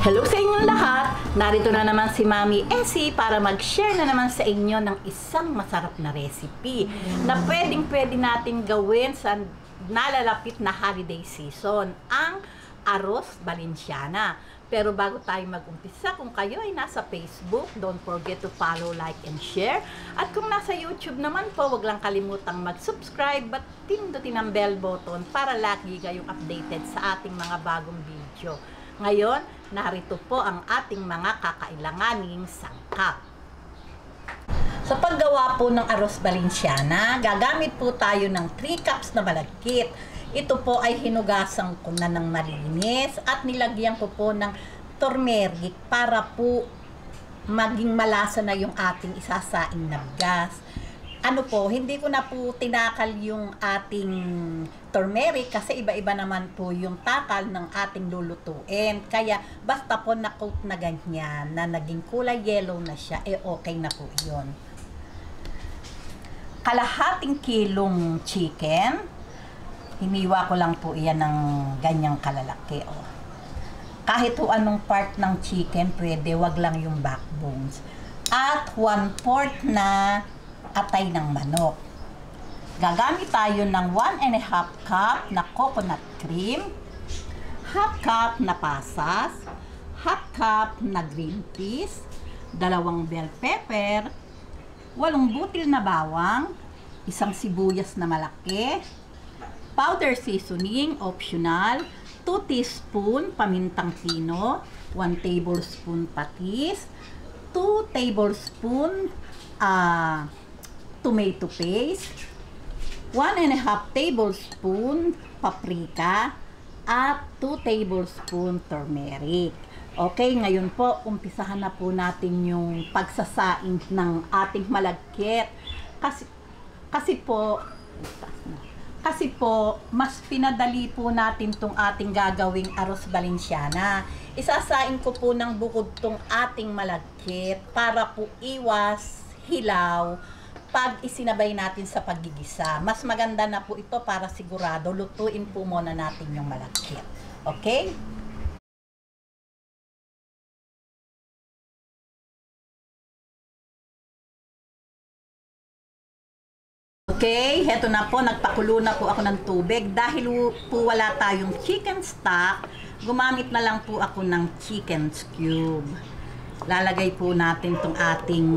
Hello sa inyong lahat! Narito na naman si Mami Essie para mag-share na naman sa inyo ng isang masarap na recipe na pwedeng-pwede natin gawin sa nalalapit na holiday season, ang Arroz Valenciana. Pero bago tayo mag-umpisa, kung kayo ay nasa Facebook, don't forget to follow, like, and share. At kung nasa YouTube naman po, wag lang kalimutang mag-subscribe at pindutin ang bell button para lagi kayong updated sa ating mga bagong video. Ngayon, narito po ang ating mga kakailanganing sangkap. Sa paggawa po ng Arroz Valenciana, gagamit po tayo ng 3 cups na malagkit. Ito po ay hinugasan ko na ng malinis at nilagyan ko po ng turmeric para po maging malasa na yung ating isasaing na bigas. Ano po, hindi ko na po tinakal yung ating turmeric kasi iba-iba naman po yung takal ng ating lulutuin. Kaya basta po na-coat na ganyan, na naging kulay yellow na siya, okay na po yun. Kalahating kilong chicken, hiniwa ko lang po iyan ng ganyang kalalaki. Kahit po anong part ng chicken, pwede, wag lang yung backbones. At 1/4 na atay ng manok. Gagamit tayo ng 1½ cup na coconut cream, 1/2 cup na pasas, 1/2 cup na green peas, 2 bell pepper, 8 butil na bawang, 1 sibuyas na malaki, powder seasoning, optional, 2 teaspoon pamintang pino, 1 tablespoon patis, 2 tablespoon tomato paste, 1½ tablespoon paprika, at 2 tablespoon turmeric. Okay, ngayon po, umpisahan na po natin yung pagsasaing ng ating malagkit. Kasi po, mas pinadali po natin tong ating gagawing Arroz Valenciana. Isasaing ko po ng bukod tong ating malagkit para po iwas hilaw pag isinabay natin sa paggigisa. Mas maganda na po ito para sigurado lutuin po muna natin yung malagkit. Okay? Okay, heto na po, nagpakulo na po ako ng tubig. Dahil po wala tayong chicken stock, gumamit na lang po ako ng chicken cube. Lalagay po natin itong ating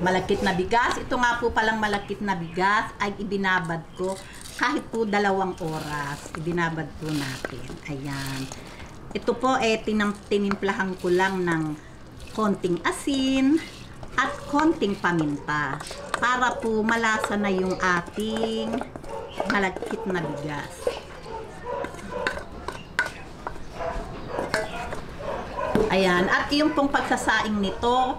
malagkit na bigas. Ito nga po palang malagkit na bigas ay ibinabad ko kahit po 2 oras. Ibinabad po natin. Ayan. Ito po tinimplahan ko lang ng konting asin at konting paminta para po malasa na yung ating malagkit na bigas. Ayan, at yung pong pagsasaing nito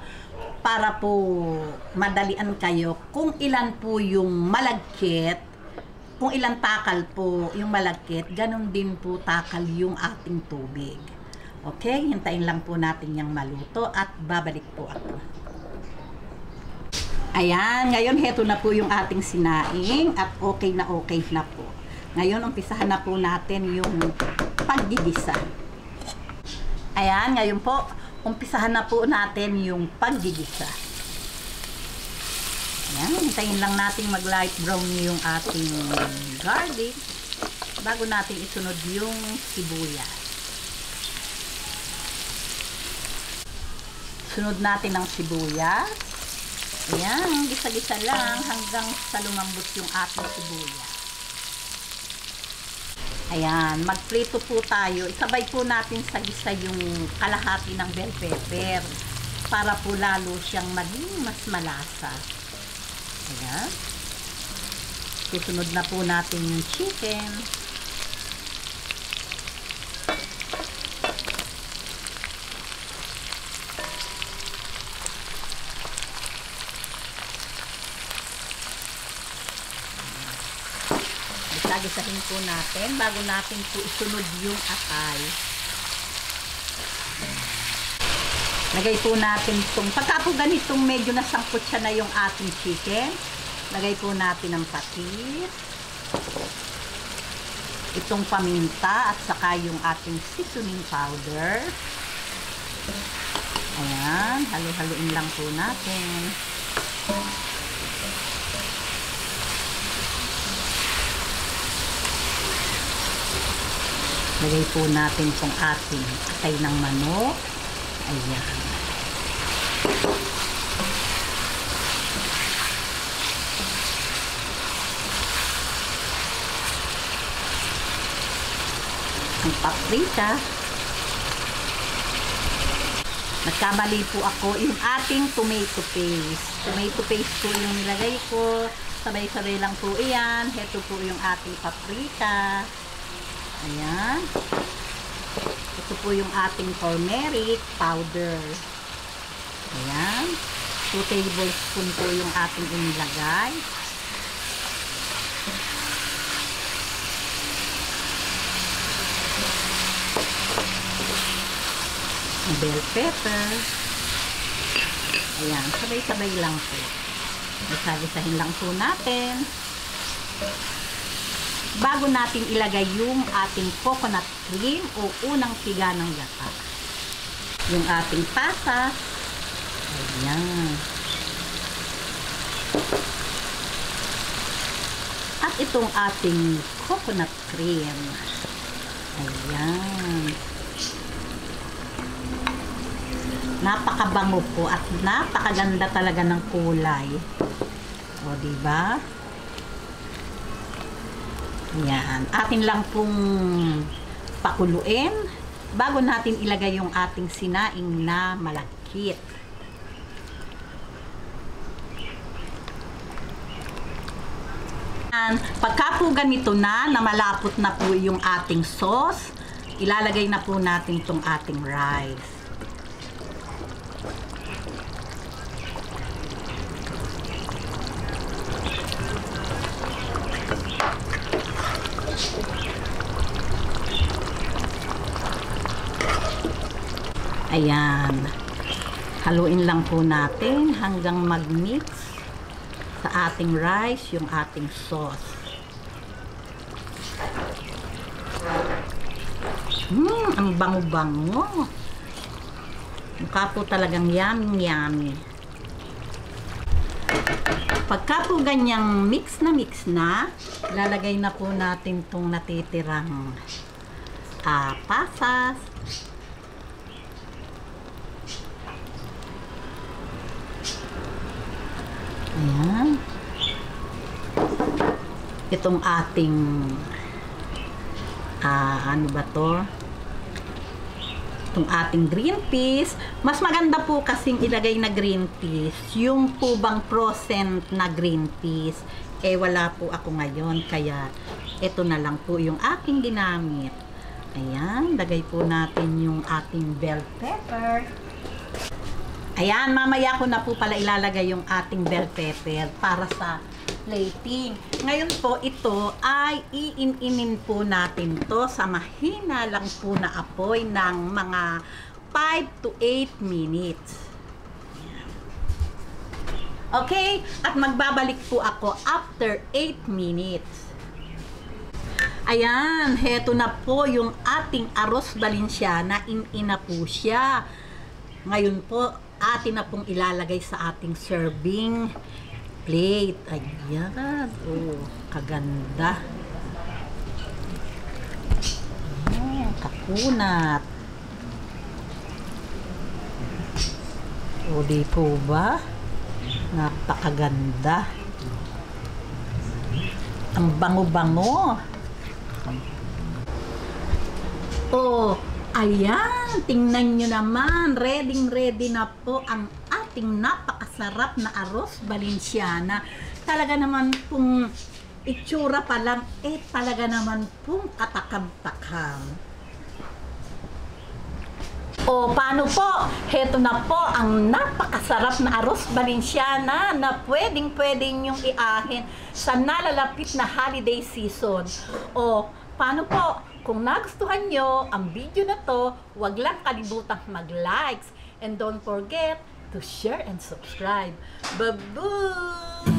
para po madalian kayo kung ilan po yung malagkit, kung ilan takal po yung malagkit, ganun din po takal yung ating tubig. Okay, hintayin lang po natin yung maluto at babalik po ako. Ayan, ngayon heto na po yung ating sinaing at okay na po. Ngayon umpisahan na po natin yung paggigisa. Ayan, ngayon po, umpisahan na po natin yung paggigisa. Ayan, hintayin lang natin mag-light brown yung ating garlic bago natin isunod yung sibuyas. Sunod natin ang sibuyas. Ayan, gisa-gisa lang hanggang sa lumambot yung ating sibuyas. Ayan, magprito po tayo. Isabay po natin sa gisa yung kalahati ng bell pepper para po lalo siyang maging mas malasa. Ayan. Susunod na po natin yung chicken. Gisahin po natin bago natin po isunod yung atay. Lagay po natin itong, pagka po ganitong medyo nasangkot siya na yung ating chicken, lagay po natin ang patis, itong paminta at saka yung ating seasoning powder. Ayan, halo-haluin lang po natin. Lagay po natin itong ating atay ng manok. Ayan. Ang paprika. Nagkamali po ako. Yung ating tomato paste. Tomato paste po yung nilagay ko. Sabay-sabay lang po iyan. Ito po yung ating paprika. Ayan. Ito po yung ating turmeric powder. Ayan. 2 tablespoon po yung ating inilagay. Bell pepper. Ayan, sabay-sabay lang po. Isa-isahin lang po natin. Bago natin ilagay yung ating coconut cream o unang piga ng gata. Yung ating pasas. Ayan. At itong ating coconut cream. Ayan. Napakabango po at napakaganda talaga ng kulay. O, diba? Yan. Atin lang pong pakuluin bago natin ilagay yung ating sinaing na malagkit. Pagka po ganito na malapot na po yung ating sauce, ilalagay na po natin itong ating rice. Ayan. Haluin lang po natin hanggang mag-mix sa ating rice yung ating sauce. Ang bango-bango. Mukha po talagang yummy. Pagka po ganyang mix na, lalagay na po natin itong natitirang pasas. Ayan. Itong ating ano ba to? Itong ating green peas. Mas maganda po kasing ilagay na green peas. Yung po bang frozen na green peas. Eh wala po ako ngayon. Kaya ito na lang po yung aking ginamit. Ayan. Lagay po natin yung ating bell pepper. Ayan, mamaya ko na po pala ilalagay yung ating bell pepper para sa plating. Ngayon po, ito ay iin-inin po natin to sa mahina lang po na apoy ng mga 5 to 8 minutes. Okay? At magbabalik po ako after 8 minutes. Ayan, heto na po yung ating arroz Valenciana. In-ina po siya. Ngayon po, atin na pong ilalagay sa ating serving plate. Ayan. Oh, kaganda. Ayan, kakunat. O, di po ba? Napakaganda. Ang bango-bango. Oh, ayan, tingnan nyo naman, ready na po ang ating napakasarap na arroz Valenciana. Talaga naman pong itsura pa lang, talaga naman pong katakam-takam. O, paano po? Heto na po ang napakasarap na arroz Valenciana na pwedeng-pwedeng yung iahin sa nalalapit na holiday season. O, paano po? Kung nagustuhan nyo ang video na to, huwag lang kalibutang mag-likes and don't forget to share and subscribe. Bye-bye!